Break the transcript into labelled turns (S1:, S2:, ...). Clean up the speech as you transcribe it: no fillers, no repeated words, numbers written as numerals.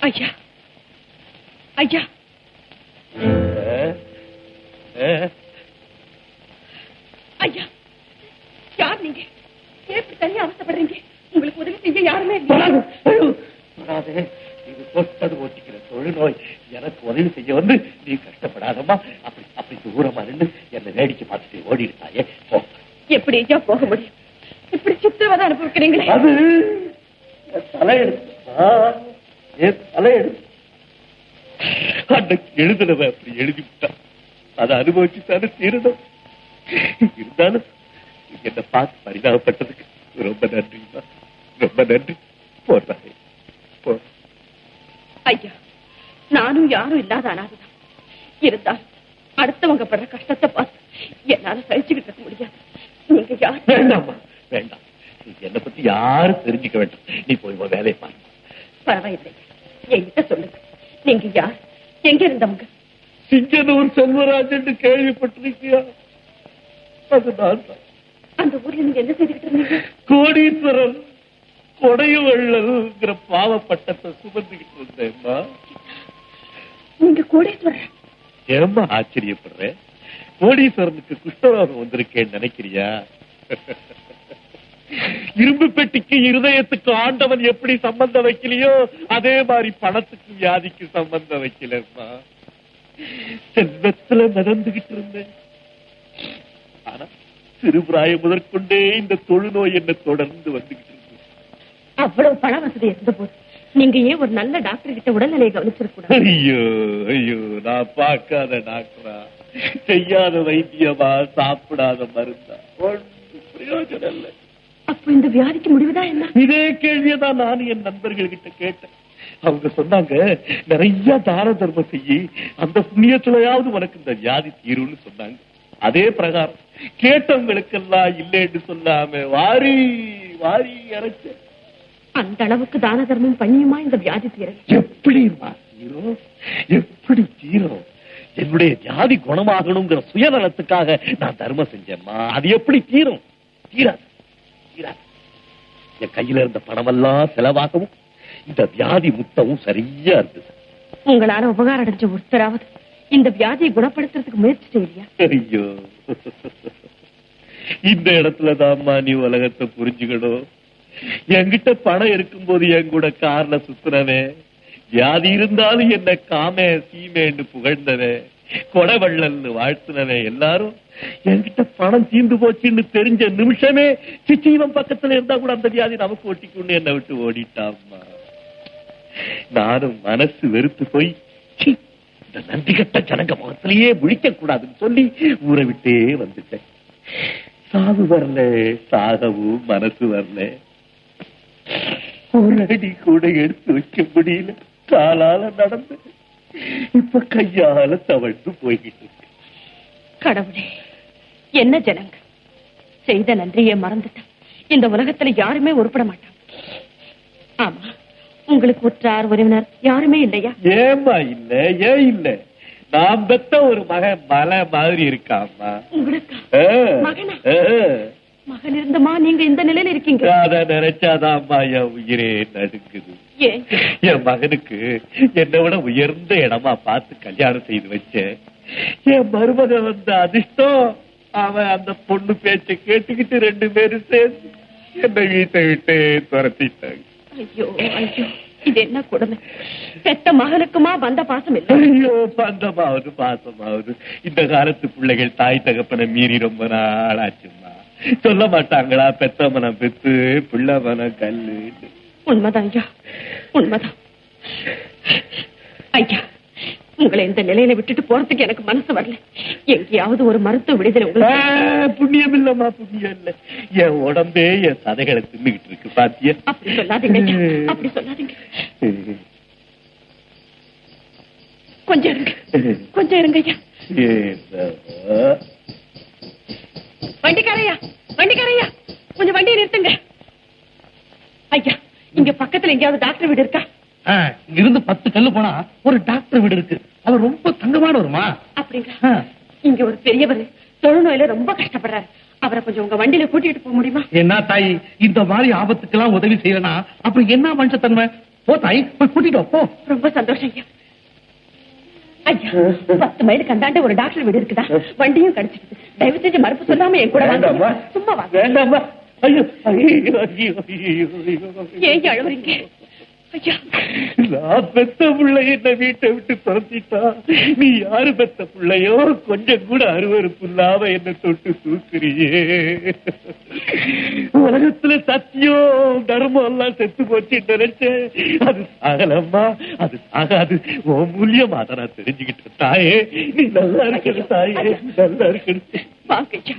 S1: ஐயா ஐயா, ஐயா யார் நீங்க? எப்படி தனியா அவசப்படுறீங்க? உங்களுக்கு உதவி செய்ய யாருமே
S2: இது தொட்டது ஓட்டிக்கிற தொழுநோய். எனக்கு உதவி செய்ய வந்து நீ கஷ்டப்படாதம்மா. அப்படி அப்படி தூரமா நின்று என்னை வேடிக்கை பார்த்துட்டு ஓடிடுத்தாயே.
S1: எப்படி ஐயா போக முடியும்? இப்படி சித்திரவதை அனுபவிக்கிறீங்களே.
S2: அது தலையெடுத்து தலையெடுத்து அன்னைக்கு எழுதுனவ அப்படி எழுதி விட்டான். அதை அனுபவிச்சுத்தானே தீரணும். இருந்தாலும் என்ன பார்த்து பரிதாபப்பட்டதுக்கு ரொம்ப நன்றிமா, ரொம்ப நன்றி. போறாங்க போ.
S1: ஐயா, நானும் யாரும் இல்லாத அனாதைதான். இருந்தால் அடுத்தவங்க படுற கஷ்டத்தை பார்த்து என்னால சகிச்சுக்கிட்டு இருக்க முடியாது. நீங்க யார்?
S2: வேண்டாமா வேண்டாம், என்னை பத்தி யாரும் தெரிஞ்சுக்க வேண்டாம். நீ போய் வேலையை பாருங்க.
S1: பரவாயில்லை, என்கிட்ட சொல்லுங்க. நீங்க யார்? எங்க இருந்தவங்க?
S2: சிங்கனூர் செல்வராஜ் என்று கேள்விப்பட்டிருக்கியா? அது நான் தான்.
S1: அந்த ஊர்ல நீங்க என்ன செய்துகிட்டு இருந்தீங்க?
S2: கோடீஸ்வரன் கொடைவள்ளல்ங்கிற பாவப்பட்டத்தை சுமந்துகிட்டு இருந்தேம்மா.
S1: நீங்க கோடீஸ்வரர்?
S2: ஏம்மா ஆச்சரியப்படுறேன்? கோடீஸ்வரனுக்கு குஷ்டரோகம் வந்திருக்கேன்னு நினைக்கிறியா? இரும்பு பெட்டிக்கு இருதயத்துக்கு ஆண்டவன் எப்படி சம்பந்தம் வைக்கலையோ அதே மாதிரி பணத்துக்கு வியாதிக்கு சம்பந்தம் வைக்கலம்மா. செல்வத்துல நடந்துகிட்டு இருந்தேன். ஆனா சிறுபிராயம் முதற்கொண்டே இந்த தொழுநோய் என்ன தொடர்ந்து வந்துகிட்டு இருக்கு.
S1: அவ்வளவு பண வசதி இருந்த போது நீங்க ஏன் ஒரு நல்ல டாக்டர் கிட்ட உடல்நிலையை கவனிச்சிருக்கூடாது?
S2: ஐயோ ஐயோ, நான் பார்க்காத டாக்டரா, செய்யாத வைத்தியமா, சாப்பிடாத மருந்தா, ஒன்றும் பிரயோஜனம் இல்லை.
S1: அப்ப இந்த வியாதிக்கு முடிவுதான் என்ன?
S2: இதே கேள்வியதான் நான் என் நண்பர்கள் கிட்ட கேட்டேன். அவங்க சொன்னாங்க, நிறைய தான தர்மம் செய்யி, அந்த புண்ணியத்திலையாவது உனக்கு இந்த வியாதி தீரும்னு சொன்னாங்க. அதே பிரகாரம் கேட்டவங்களுக்கெல்லாம் இல்லைன்னு சொல்லாம வாரி வாரி இறைச்ச.
S1: அந்த அளவுக்கு தான தர்மம் பண்ணியுமா இந்த வியாதி தீர?
S2: எப்படி தீரும்? எப்படி தீரும்? என்னுடைய வியாதி குணமாகணுங்கிற சுயநலத்துக்காக நான் தர்மம் செஞ்சேம்மா. அது எப்படி தீரும்? தீராது. என் கையில இருந்த பணமெல்லாம் செலவாகவும் இந்த வியாதி முத்தவும் சரியா இருந்தது.
S1: உங்களால உபகாரம் அடைஞ்ச ஒருத்தராவது இந்த வியாதியை குணப்படுத்துறதுக்கு முயற்சி செய்யலையா?
S2: ஐயோ, இந்த இடத்துலதான்மா நீ உலகத்தை புரிஞ்சுக்கணும். என்கிட்ட பணம் இருக்கும்போது என் கூட கார்ல சுத்துறவே, வியாதி இருந்தாலும் என்ன காமே சீமேன்னு புகழ்ந்தவே, கொடைவள்ளல்னு வாழ்த்துனவே, எல்லாரும் என்கிட்ட பணம் தீர்ந்து போச்சுன்னு தெரிஞ்ச நிமிஷமே சிச்சீவன் பக்கத்துல இருந்தா கூட அந்த வியாதி நமக்கு ஒட்டிக்கொண்டு என்னை விட்டு ஓடிட்டாம்மா. நானும் மனசு வெறுத்து போய் இந்த நன்றி கட்ட ஜனங்க முகத்திலேயே முழிக்க கூடாதுன்னு சொல்லி ஊரை விட்டே வந்துட்டேன். சாவு வரல, சாகவும் மனசு வரல. ஒரு அடி கூட எடுத்து வைக்க முடியல. காலால நடந்து இப்ப கையால தவழ்ந்து போய்கிட்டு இருக்கு.
S1: கடவுளே, என்ன ஜனங்க! செய்த நன்றியை மறந்துட்டேன். இந்த உலகத்துல யாருமே உருப்பட மாட்டாங்க. ஆமா, உங்களுக்கு உற்றார் உறவினர் யாருமே இல்லையா?
S2: ஏமா இல்ல? ஏன் இல்ல? நான் பெத்த ஒரு மகன் மலை மாதிரி இருக்காமா.
S1: உங்களுக்கு மகனா? மகன் இருந்தமா நீங்க இந்த நிலையில இருக்கீங்க?
S2: அத நினைச்சாதாம்மா என் உயிரே நடுக்குது. என் மகனுக்கு என்னை விட உயர்ந்த இடமா பார்த்து கல்யாணம் செய்து வச்சேன். என் மருமக வந்த அதிர்ஷ்டம், அவன் அந்த பொண்ணு பேச்சை கேட்டுக்கிட்டு 2 பேரும் சேர்ந்து என்னை வீட்டை விட்டு துரத்திட்டாங்க.
S1: ஐயோ ஐயோ, இது என்ன கொடுமை! பெத்த மகனுக்குமா வந்த பாசம் இல்லை?
S2: ஐயோ, பந்தமாவது பாசமாவது இந்த காலத்து பிள்ளைகள் தாய் தகப்பனை மீறி ரொம்ப நாள் ஆச்சுமா. சொல்ல மாட்டாங்களா, பெத்த மனம் பெத்து பிள்ளை மனம் கல்லு?
S1: உண்மைதான் ஐயா, உண்மைதான். ஐயா, உங்களை இந்த நிலையில விட்டுட்டு போறதுக்கு எனக்கு மனசு வரல. எங்கேயாவது ஒரு மருத்துவ விடுதலை உங்களுக்கு?
S2: புண்ணியம் இல்லம்மா, புண்ணியம் இல்ல. என் உடம்பே என் சதைகளை தின்னுகிட்டு இருக்கு பாத்தியா?
S1: அப்படி சொல்லாதீங்க, அப்படி சொல்லாதீங்க. கொஞ்சம் இருங்க, கொஞ்சம் இருங்க ஐயா. வண்டிக்காரையா, வண்டிக்காரையா, கொஞ்சம் வண்டியை நிறுத்துங்க. ஐயா, இங்க பக்கத்துல எங்கேயாவது டாக்டர் வீடு இருக்கா?
S3: இங்கிருந்து 10 கல்லு போனா ஒரு டாக்டர் வீடு இருக்கு. அவர் ரொம்ப தங்கமானவருமா.
S1: அப்படிங்களா? இங்க ஒரு பெரியவர் தொழுநோயில ரொம்ப கஷ்டப்படுறாரு. அவரை கொஞ்சம் உங்க வண்டியில கூட்டிட்டு போக முடியுமா?
S3: என்ன தாய், இந்த மாதிரி ஆபத்துக்கெல்லாம் உதவி செய்யலனா அப்புறம் என்ன மனுஷத்தன்மை? போ தாய், போய் கூட்டிட்டு வா, போ.
S1: ரொம்ப சந்தோஷம் ஐயா. ஐயா, 10 மைலுக்கு அந்தாண்ட ஒரு டாக்டர் வீடு இருக்குதா? வண்டியும் கிடைச்சிருக்கு. தயவு செஞ்சு மறுப்பு சொல்லாம என் கூட வாங்க. சும்மா வாங்க.
S2: வேண்டாமா? ஐயோ ஐயோ ஐயோ ஐயோ.
S1: ஏன் அழுவுறீங்க ஐயா?
S2: நான் பெத்த பிள்ளை என்ன வீட்டை விட்டு துரத்திட்டா, நீ யாரு பெத்த பிள்ளையோ கொஞ்சம் கூட அருவருப்பு இல்லாம என்ன தொட்டு தூக்குறியே. உலகத்துல சத்தியம் தர்மம் எல்லாம் செத்து போச்சு நினைச்சேன். அது சாகலம்மா, அது சாகாது. உன் மூலியமா அதை நான் தெரிஞ்சுக்கிட்டேன் தாயே. நீ நல்லா இருக்கணும் தாயே, நல்லா இருக்கணும்.
S1: வாங்க ஐயா.